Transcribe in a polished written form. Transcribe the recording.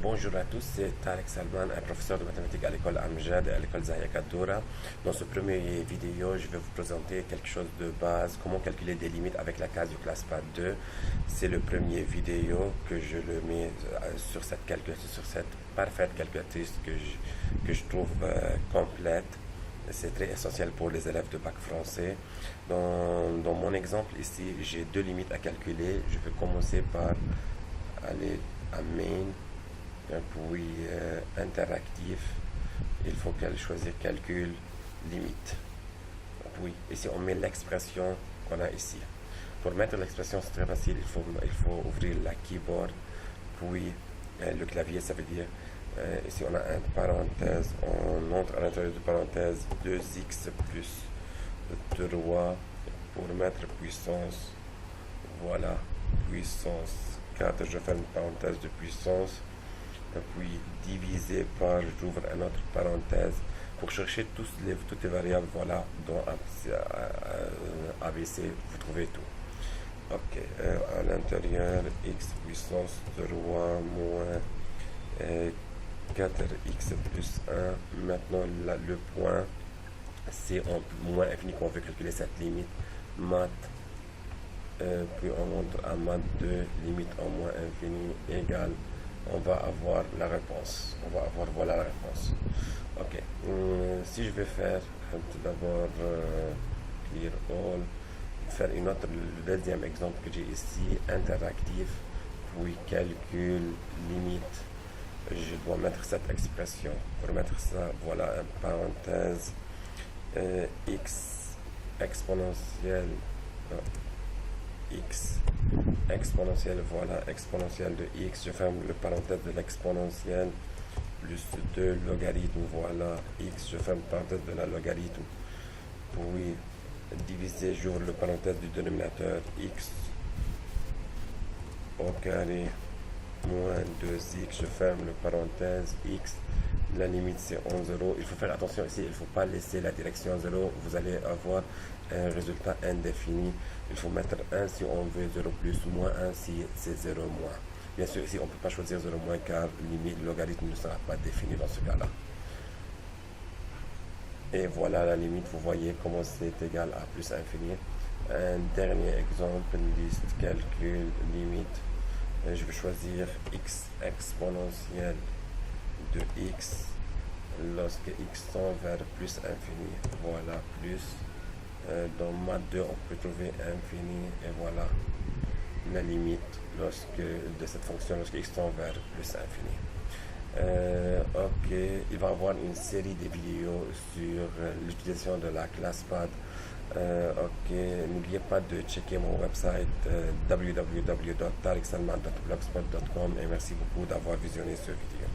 Bonjour à tous, c'est Tarek Salman, un professeur de mathématiques à l'école Amjad et à l'école Zahia Kaddoura. Dans ce premier vidéo, je vais vous présenter quelque chose de base, comment calculer des limites avec la case du ClassPad 2. C'est le premier vidéo que je le mets sur cette parfaite calculatrice que je trouve complète. C'est très essentiel pour les élèves de bac français. Dans mon exemple ici, j'ai deux limites à calculer. Je vais commencer par aller à Main, puis interactif. Il faut choisir calcul limite. Oui, ici on met l'expression qu'on a ici. Pour mettre l'expression, c'est très facile. Il faut ouvrir la keyboard, puis le clavier, ça veut dire ici on a une parenthèse, on entre à l'intérieur de parenthèse 2x plus 3 pour mettre puissance, voilà, puissance 4, je ferme une parenthèse de puissance, puis divisé par, j'ouvre une autre parenthèse, pour chercher toutes les variables, voilà, dans ABC, vous trouvez tout. Ok, à l'intérieur, x puissance 3 moins 4x plus 1. Maintenant, le point, c'est en moins infini qu'on veut calculer cette limite. Math, puis on montre à math 2, limite en moins infini égale. On va avoir la réponse. Voilà la réponse. Ok. Si je vais faire tout d'abord clear all, faire le deuxième exemple que j'ai ici, interactif, puis calcul limite. Je dois mettre cette expression. Pour mettre ça, voilà, une parenthèse, x exponentielle, x exponentielle, voilà, exponentielle de x, je ferme le parenthèse de l'exponentielle, plus 2 logarithme, voilà, x, je ferme le parenthèse de la logarithme, puis diviser, j'ouvre le parenthèse du dénominateur, x au carré, moins 2x, je ferme le parenthèse, x, la limite c'est en 0. Il faut faire attention ici, il ne faut pas laisser la direction 0, vous allez avoir un résultat indéfini. Il faut mettre 1 si on veut 0 plus, moins 1 si c'est 0 moins. Bien sûr, ici on ne peut pas choisir 0 moins car le logarithme ne sera pas défini dans ce cas-là. Et voilà la limite, vous voyez comment c'est égal à plus infini. Un dernier exemple, liste, calcul, limite. Je vais choisir x exponentielle de x lorsque x tend vers plus infini. Voilà, plus. Dans math 2, on peut trouver infini et voilà la limite de cette fonction lorsque x tend vers plus infini. Ok, il va y avoir une série de vidéos sur l'utilisation de la ClassPad. Ok, n'oubliez pas de checker mon website www.tareksalman.blogspot.com et merci beaucoup d'avoir visionné cette vidéo.